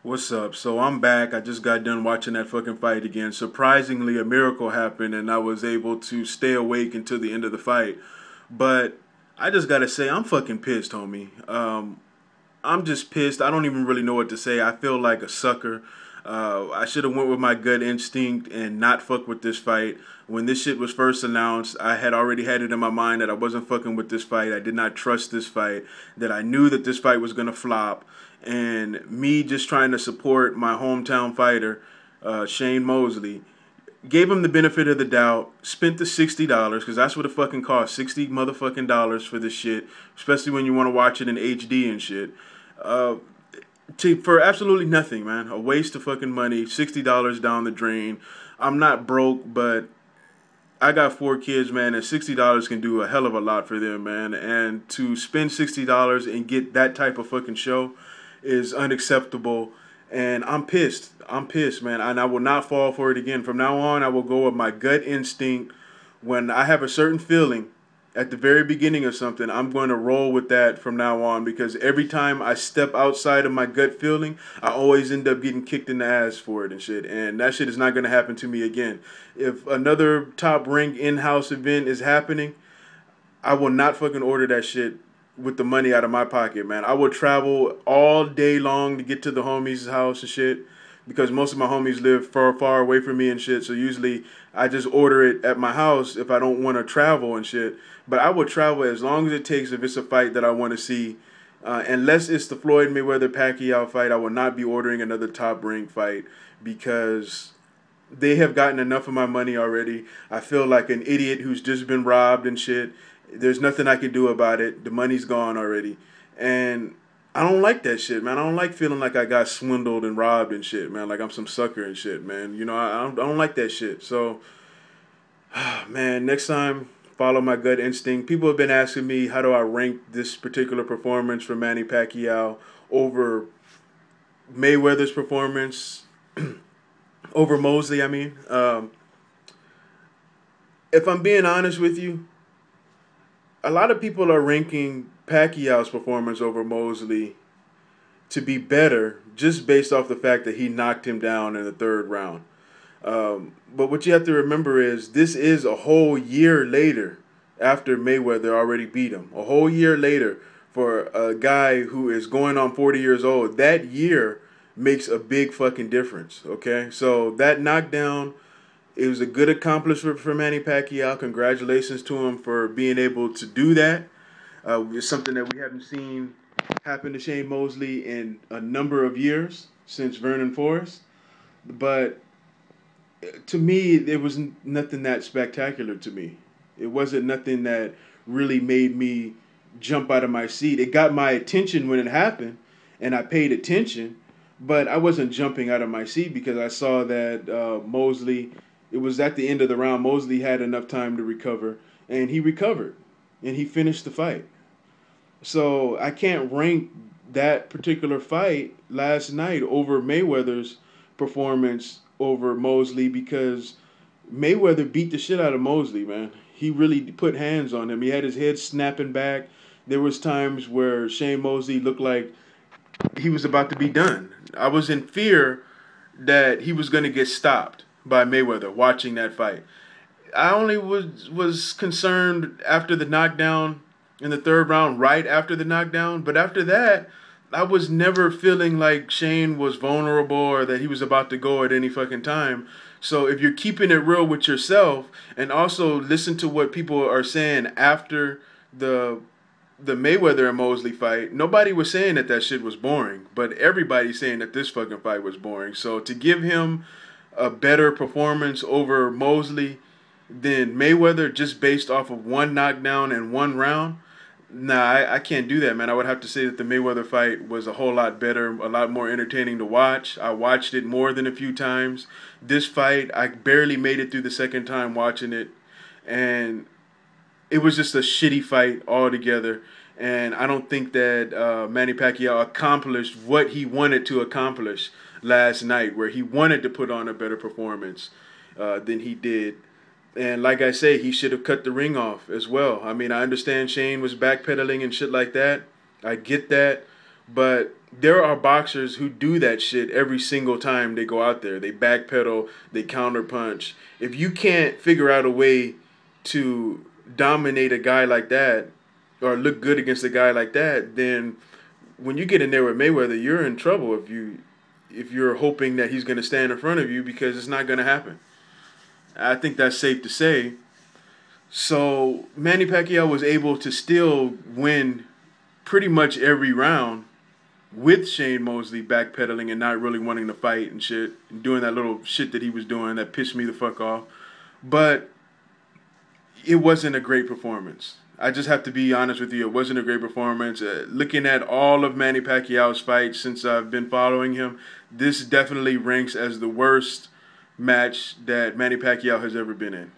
What's up? So I'm back. I just got done watching that fucking fight again. Surprisingly, a miracle happened and I was able to stay awake until the end of the fight. But I just gotta say, I'm fucking pissed, homie. I'm just pissed. I don't even really know what to say. I feel like a sucker. I should have went with my gut instinct and not fuck with this fight. When this shit was first announced, I had already had it in my mind that I wasn't fucking with this fight. I did not trust this fight. That I knew that this fight was gonna flop. And me just trying to support my hometown fighter, Shane Mosley, gave him the benefit of the doubt, spent the $60 because that's what it fucking costs, 60 motherfucking dollars for this shit, especially when you want to watch it in HD and shit. Uh, for absolutely nothing, man. A waste of fucking money, $60 down the drain. I'm not broke, but I got four kids, man, and $60 can do a hell of a lot for them, man. And to spend $60 and get that type of fucking show is unacceptable. And I'm pissed. I'm pissed, man. And I will not fall for it again. From now on, I will go with my gut instinct. When I have a certain feeling at the very beginning of something, I'm going to roll with that from now on because every time I step outside of my gut feeling, I always end up getting kicked in the ass for it and shit. And that shit is not going to happen to me again. If another top rank in-house event is happening, I will not fucking order that shit with the money out of my pocket, man. I will travel all day long to get to the homies' house and shit because most of my homies live far, far away from me and shit. So usually I just order it at my house if I don't want to travel and shit. But I will travel as long as it takes if it's a fight that I want to see. Unless it's the Floyd Mayweather Pacquiao fight, I will not be ordering another top rank fight because they have gotten enough of my money already. I feel like an idiot who's just been robbed and shit. There's nothing I can do about it. The money's gone already. And I don't like that shit, man. I don't like feeling like I got swindled and robbed and shit, man. Like I'm some sucker and shit, man. You know, I don't like that shit. So, man, next time, follow my gut instinct. People have been asking me how do I rank this particular performance for Manny Pacquiao over Mayweather's performance, over Mosley, I mean. If I'm being honest with you, a lot of people are ranking Pacquiao's performance over Mosley to be better just based off the fact that he knocked him down in the third round. But what you have to remember is this is a whole year later after Mayweather already beat him. A whole year later for a guy who is going on 40 years old. That year makes a big fucking difference, okay? So that knockdown, it was a good accomplishment for Manny Pacquiao. Congratulations to him for being able to do that. It's something that we haven't seen happen to Shane Mosley in a number of years since Vernon Forrest. But to me, it was nothing that spectacular to me. It wasn't nothing that really made me jump out of my seat. It got my attention when it happened, and I paid attention, but I wasn't jumping out of my seat because I saw that Mosley, it was at the end of the round, Mosley had enough time to recover, and he recovered, and he finished the fight. So I can't rank that particular fight last night over Mayweather's performance over Mosley because Mayweather beat the shit out of Mosley, man. He really put hands on him. He had his head snapping back. There was times where Shane Mosley looked like he was about to be done. I was in fear that he was going to get stopped by Mayweather watching that fight. I only was concerned after the knockdown in the third round, right after the knockdown. But after that, I was never feeling like Shane was vulnerable or that he was about to go at any fucking time. So if you're keeping it real with yourself and also listen to what people are saying after the Mayweather and Mosley fight, nobody was saying that that shit was boring, but everybody's saying that this fucking fight was boring. So to give him a better performance over Mosley than Mayweather just based off of one knockdown and one round, nah, I can't do that, man. I would have to say that the Mayweather fight was a whole lot better, a lot more entertaining to watch. I watched it more than a few times. This fight, I barely made it through the second time watching it, and it was just a shitty fight altogether. And I don't think that Manny Pacquiao accomplished what he wanted to accomplish last night, where he wanted to put on a better performance than he did. And like I say, he should have cut the ring off as well. I mean, I understand Shane was backpedaling and shit like that. I get that. But there are boxers who do that shit every single time they go out there. They backpedal, they counterpunch. If you can't figure out a way to dominate a guy like that or look good against a guy like that, then when you get in there with Mayweather, you're in trouble if you're hoping that he's going to stand in front of you, because it's not going to happen. I think that's safe to say. So Manny Pacquiao was able to still win pretty much every round with Shane Mosley backpedaling and not really wanting to fight and shit, and doing that little shit that he was doing that pissed me the fuck off. But it wasn't a great performance. I just have to be honest with you. It wasn't a great performance. Looking at all of Manny Pacquiao's fights since I've been following him, this definitely ranks as the worst match that Manny Pacquiao has ever been in.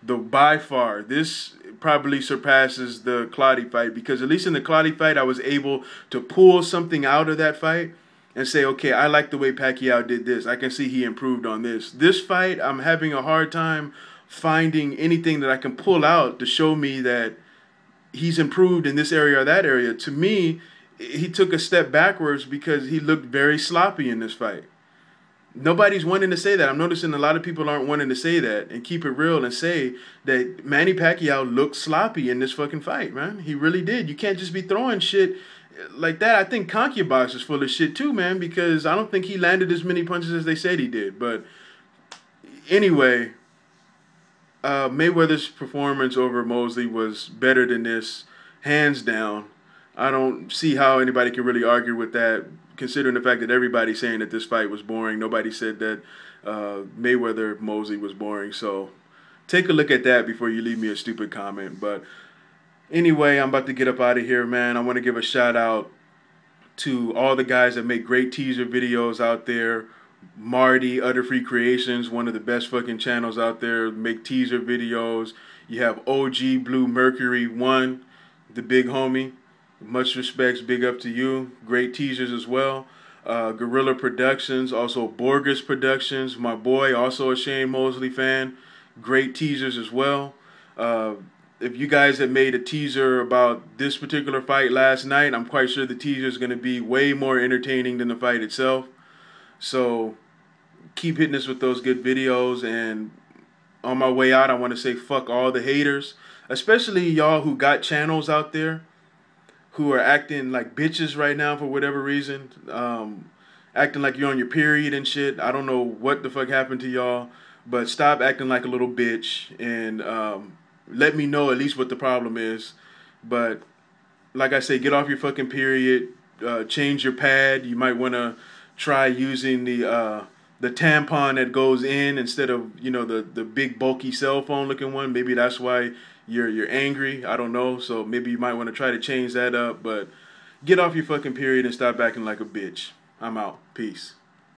By far, this probably surpasses the Clottey fight, because at least in the Clottey fight, I was able to pull something out of that fight and say, okay, I like the way Pacquiao did this. I can see he improved on this. This fight, I'm having a hard time finding anything that I can pull out to show me that he's improved in this area or that area. To me, he took a step backwards because he looked very sloppy in this fight. Nobody's wanting to say that. I'm noticing a lot of people aren't wanting to say that and keep it real and say that Manny Pacquiao looked sloppy in this fucking fight, man. He really did. You can't just be throwing shit like that. I think Concubas is full of shit too, man, because I don't think he landed as many punches as they said he did. But anyway, Mayweather's performance over Mosley was better than this, hands down. I don't see how anybody can really argue with that, considering the fact that everybody's saying that this fight was boring. Nobody said that Mayweather-Mosley was boring. So take a look at that before you leave me a stupid comment. But anyway, I'm about to get up out of here, man. I want to give a shout out to all the guys that make great teaser videos out there. Marty, Utter Free Creations, one of the best fucking channels out there, make teaser videos. You have OG Blue Mercury 1, the big homie. Much respects, big up to you. Great teasers as well. Gorilla Productions, also Borges Productions. My boy, also a Shane Mosley fan. Great teasers as well. If you guys had made a teaser about this particular fight last night, I'm quite sure the teaser is going to be way more entertaining than the fight itself. So keep hitting us with those good videos. And on my way out, I want to say fuck all the haters, especially y'all who got channels out there who are acting like bitches right now for whatever reason, acting like you're on your period and shit. I don't know what the fuck happened to y'all, but stop acting like a little bitch and let me know at least what the problem is. But like I say, get off your fucking period, change your pad. You might want to try using the tampon that goes in instead of, you know, the big bulky cell phone looking one. Maybe that's why you're angry. I don't know. So maybe you might want to try to change that up. But get off your fucking period and stop acting like a bitch. I'm out. Peace.